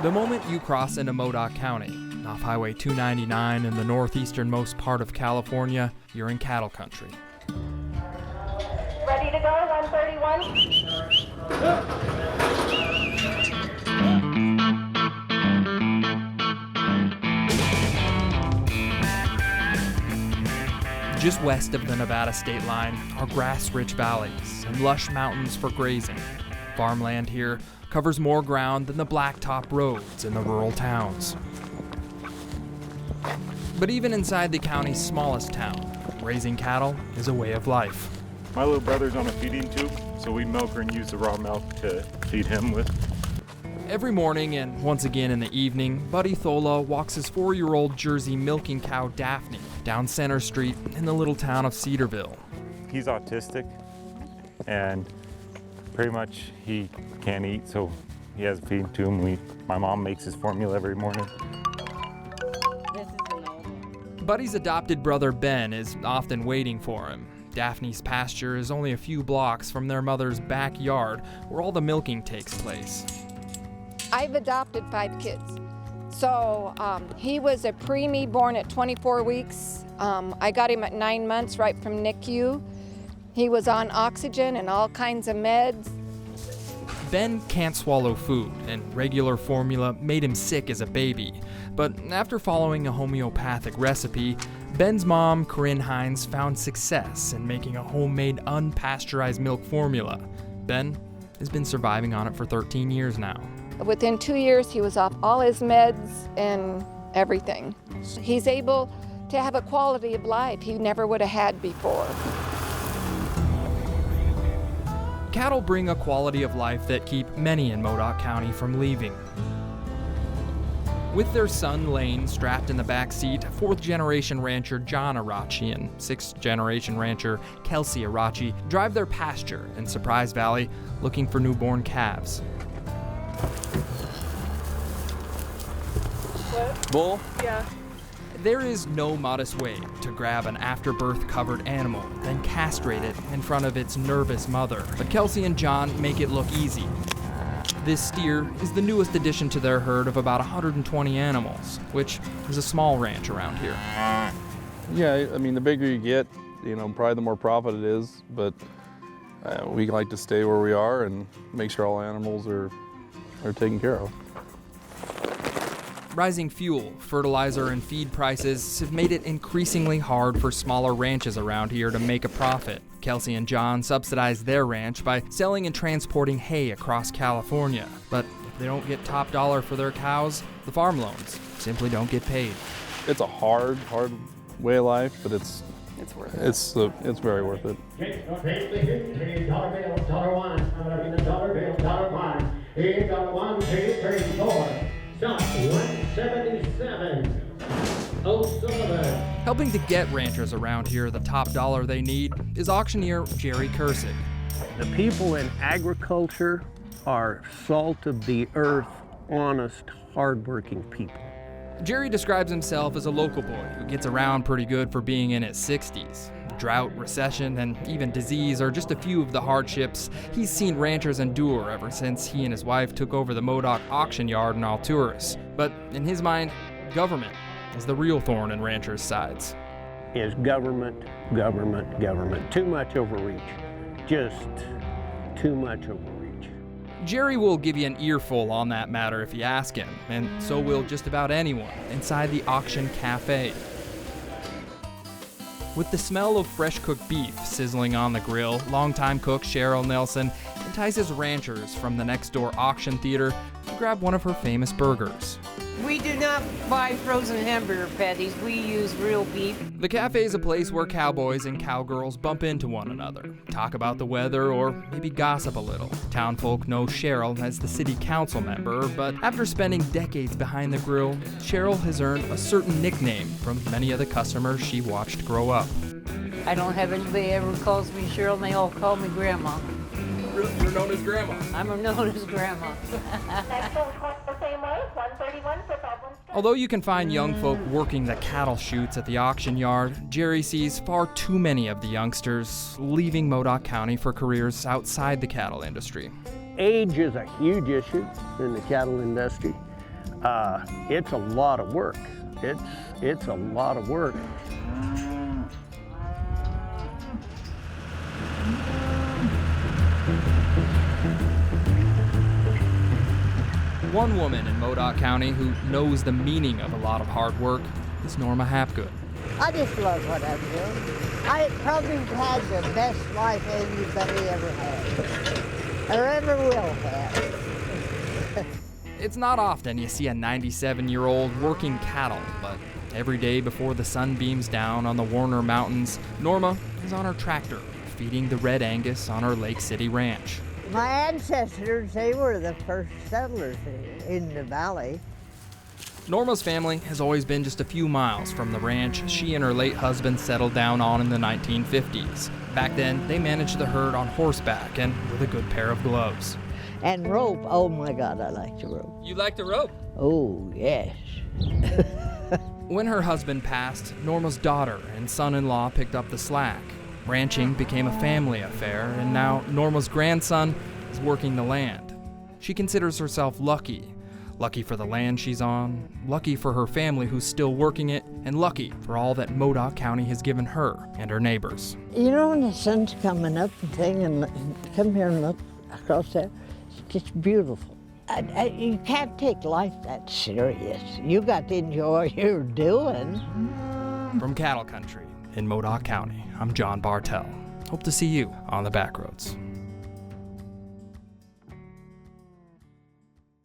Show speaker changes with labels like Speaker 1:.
Speaker 1: The moment you cross into Modoc County, off Highway 299 in the northeasternmost part of California, you're in cattle country.
Speaker 2: Ready to go, 131.
Speaker 1: Just west of the Nevada state line are grass-rich valleys and lush mountains for grazing. Farmland here covers more ground than the blacktop roads in the rural towns. But even inside the county's smallest town, raising cattle is a way of life.
Speaker 3: My little brother's on a feeding tube, so we milk her and use the raw milk to feed him with.
Speaker 1: Every morning and once again in the evening, Buddy Thola walks his 4-year-old Jersey milking cow Daphne down Center Street in the little town of Cedarville.
Speaker 3: He's autistic, and pretty much he can't eat, so he has a feeding tube. My mom makes his formula every morning.
Speaker 1: Buddy's adopted brother Ben is often waiting for him. Daphne's pasture is only a few blocks from their mother's backyard, where all the milking takes place.
Speaker 4: I've adopted 5 kids. So he was a preemie born at 24 weeks. I got him at 9 months right from NICU. He was on oxygen and all kinds of meds.
Speaker 1: Ben can't swallow food, and regular formula made him sick as a baby. But after following a homeopathic recipe, Ben's mom, Corinne Hines, found success in making a homemade unpasteurized milk formula. Ben has been surviving on it for 13 years now.
Speaker 4: Within 2 years, he was off all his meds and everything. He's able to have a quality of life he never would have had before.
Speaker 1: Cattle bring a quality of life that keep many in Modoc County from leaving. With their son Lane strapped in the back seat, 4th-generation rancher John Arachi and 6th-generation rancher Kelsey Arachi drive their pasture in Surprise Valley looking for newborn calves.
Speaker 4: What?
Speaker 1: Bull?
Speaker 4: Yeah.
Speaker 1: There is no modest way to grab an afterbirth covered animal, then castrate it in front of its nervous mother. But Kelsey and John make it look easy. This steer is the newest addition to their herd of about 120 animals, which is a small ranch around here.
Speaker 5: Yeah, I mean, the bigger you get, probably the more profit it is, but we like to stay where we are and make sure all animals are taken care of.
Speaker 1: Rising fuel, fertilizer, and feed prices have made it increasingly hard for smaller ranches around here to make a profit. Kelsey and John subsidize their ranch by selling and transporting hay across California. But if they don't get top dollar for their cows, the farm loans simply don't get paid.
Speaker 5: It's a hard way of life, but it's
Speaker 4: worth it.
Speaker 5: It's very worth it.
Speaker 6: $dollar bill, $1. I'm gonna be the dollar bill, $1. $1, 2, 3, 4. Stop, 177. O'Sullivan.
Speaker 1: Helping to get ranchers around here the top dollar they need is auctioneer Jerry Kursig.
Speaker 7: The people in agriculture are salt of the earth, honest, hardworking people.
Speaker 1: Jerry describes himself as a local boy who gets around pretty good for being in his 60s. Drought, recession, and even disease are just a few of the hardships he's seen ranchers endure ever since he and his wife took over the Modoc auction yard in Alturas. But in his mind, government is the real thorn in ranchers' sides.
Speaker 7: Is government. Too much overreach. Just too much overreach.
Speaker 1: Jerry will give you an earful on that matter if you ask him, and so will just about anyone inside the auction cafe. With the smell of fresh-cooked beef sizzling on the grill, longtime cook Cheryl Nelson entices ranchers from the next-door auction theater to grab one of her famous burgers.
Speaker 8: We do not buy frozen hamburger patties. We use real beef.
Speaker 1: The cafe is a place where cowboys and cowgirls bump into one another, talk about the weather, or maybe gossip a little. Townfolk know Cheryl as the city council member, but after spending decades behind the grill, Cheryl has earned a certain nickname from many of the customers she watched grow up.
Speaker 8: I don't have anybody ever calls me Cheryl, and they all call me Grandma.
Speaker 1: You're known as Grandma.
Speaker 8: I'm known as Grandma.
Speaker 1: Although you can find young folk working the cattle chutes at the auction yard, Jerry sees far too many of the youngsters leaving Modoc County for careers outside the cattle industry.
Speaker 7: Age is a huge issue in the cattle industry. It's a lot of work. It's a lot of work.
Speaker 1: One woman in Modoc County who knows the meaning of a lot of hard work is Norma Hapgood.
Speaker 2: I just love what I'm doing. I probably had the best life anybody ever had, or ever will have.
Speaker 1: It's not often you see a 97-year-old working cattle, but every day before the sun beams down on the Warner Mountains, Norma is on her tractor, feeding the Red Angus on her Lake City ranch.
Speaker 2: My ancestors, they were the first settlers in the valley.
Speaker 1: Norma's family has always been just a few miles from the ranch she and her late husband settled down on in the 1950s. Back then, they managed the herd on horseback and with a good pair of gloves.
Speaker 2: And rope, oh my God, I like to rope.
Speaker 1: You like to rope?
Speaker 2: Oh, yes.
Speaker 1: When her husband passed, Norma's daughter and son-in-law picked up the slack. Ranching became a family affair, and now Norma's grandson is working the land. She considers herself lucky. Lucky for the land she's on, lucky for her family who's still working it, and lucky for all that Modoc County has given her and her neighbors.
Speaker 2: You know, when the sun's coming up and come here and look across there, it's just beautiful. You can't take life that serious. You got to enjoy what you're doing.
Speaker 1: From cattle country in Modoc County, I'm John Bartell. Hope to see you on the Backroads.